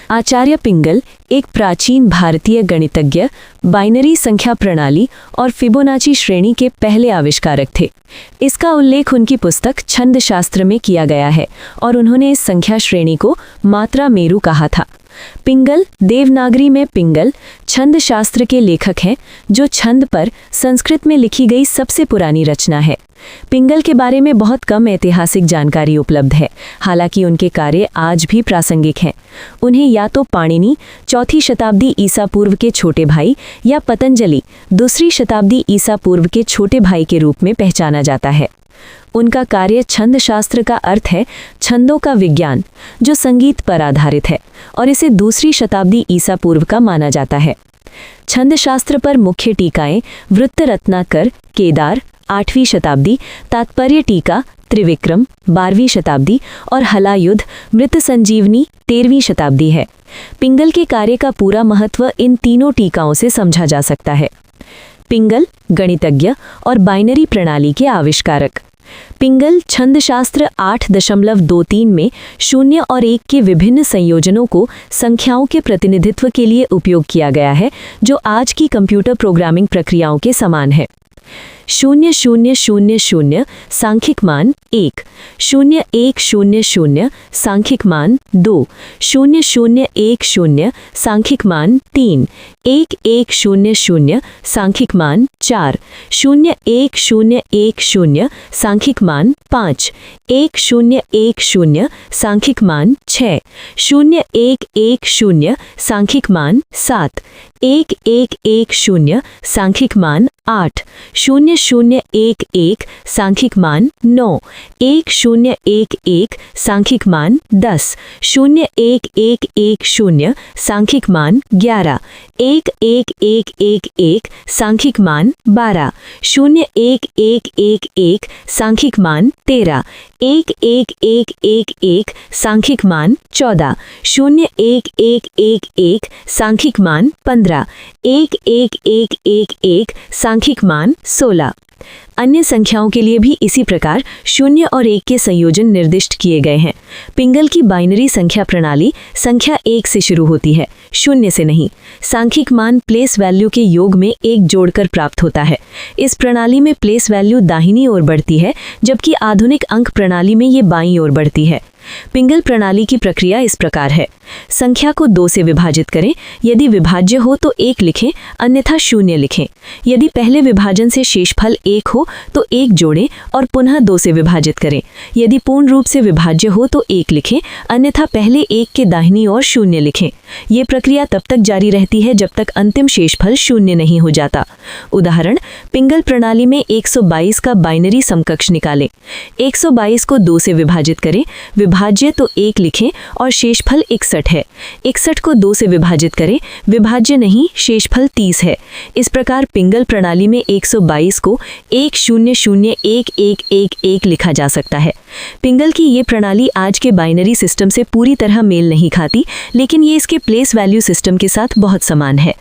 आचार्य पिंगल एक प्राचीन भारतीय गणितज्ञ, बाइनरी संख्या प्रणाली और फिबोनाची श्रेणी के पहले आविष्कारक थे। इसका उल्लेख उनकी पुस्तक छंद शास्त्र में किया गया है और उन्होंने इस संख्या श्रेणी को मात्रा मेरु कहा था। पिंगल देवनागरी में पिंगल छंद शास्त्र के लेखक हैं, जो छंद पर संस्कृत में लिखी गई सबसे पुरानी रचना है। पिंगल के बारे में बहुत कम ऐतिहासिक जानकारी उपलब्ध है, हालांकि उनके कार्य आज भी प्रासंगिक हैं। उन्हें या तो पाणिनि 4वीं शताब्दी ईसा पूर्व के छोटे भाई या पतंजलि 2वीं शताब्दी ईसा पूर्व के छोटे भाई के रूप में पहचाना जाता है। उनका कार्य छंद शास्त्र का अर्थ है छंदों का विज्ञान, जो संगीत पर आधारित है और इसे 2वीं शताब्दी ईसा पूर्व का माना जाता है। छंद शास्त्र पर मुख्य टीकाएं वृत्त रत्नाकर केदार 8वीं शताब्दी, तात्पर्य टीका त्रिविक्रम 12वीं शताब्दी और हलायुद्ध मृत संजीवनी 13वीं शताब्दी है। पिंगल के कार्य का पूरा महत्व इन तीनों टीकाओं से समझा जा सकता है। पिंगल गणितज्ञ और बाइनरी प्रणाली के आविष्कारक। पिंगल छंदशास्त्र 8.23 में 0 और 1 के विभिन्न संयोजनों को संख्याओं के प्रतिनिधित्व के लिए उपयोग किया गया है, जो आज की कंप्यूटर प्रोग्रामिंग प्रक्रियाओं के समान है। 0000 सांख्यिक मान 1, 0100 सांख्यिक मान 2, 0010 सांख्यिक मान 3, 1100 सांख्यिक मान 4, 01010 सांख्यिक मान 5, 1010 सांख्यिक मान 6, 0110 सांख्यिक मान 7, 1110 सांख्यिक मान 8, 0011 सांख्यिक मान 9, 1011 सांख्यिक मान 10, 01110 सांख्यिक मान 11, 11111 सांख्यिक मान 12, 01111 सांख्यिक मान 13, 11111 सांख्यिक मान 14, 01111 सांख्यिक मान 15, 11111 सांख्यिक मान 16। अन्य संख्याओं के लिए भी इसी प्रकार 0 और 1 के संयोजन निर्दिष्ट किए गए हैं। पिंगल की बाइनरी संख्या प्रणाली संख्या 1 से शुरू होती है, 0 से नहीं। सांख्यिक मान प्लेस वैल्यू के योग में 1 जोड़कर प्राप्त होता है। इस प्रणाली में प्लेस वैल्यू दाहिनी ओर बढ़ती है, जबकि आधुनिक अंक प्रणाली में ये बाईं ओर बढ़ती है। पिंगल प्रणाली की प्रक्रिया इस प्रकार है। संख्या को 2 से विभाजित करें। यदि विभाज्य हो तो 1 लिखें, अन्यथा 0 लिखें। यदि पहले विभाजन से शेषफल 1 हो तो 1 जोड़ें और पुनः 2 से विभाजित करें। यदि पूर्ण रूप से विभाज्य हो तो 1 लिखें, अन्यथा पहले 1 के दाहिनी ओर 0 लिखें। ये प्रक्रिया तब तक जारी रहती है जब तक अंतिम शेषफल 0 नहीं हो जाता। उदाहरण, पिंगल प्रणाली में 122 का बाइनरी समकक्ष निकालें। 122 को 2 से विभाजित करें। विभाज्य तो 1 लिखें और शेषफल 61 है। 61 को 2 से विभाजित करें। विभाज्य नहीं, शेषफल 30 है। इस प्रकार पिंगल प्रणाली में 122 को 1001111 लिखा जा सकता है। पिंगल की ये प्रणाली आज के बाइनरी सिस्टम से पूरी तरह मेल नहीं खाती, लेकिन ये इसके प्लेस वैल्यू सिस्टम के साथ बहुत समान है।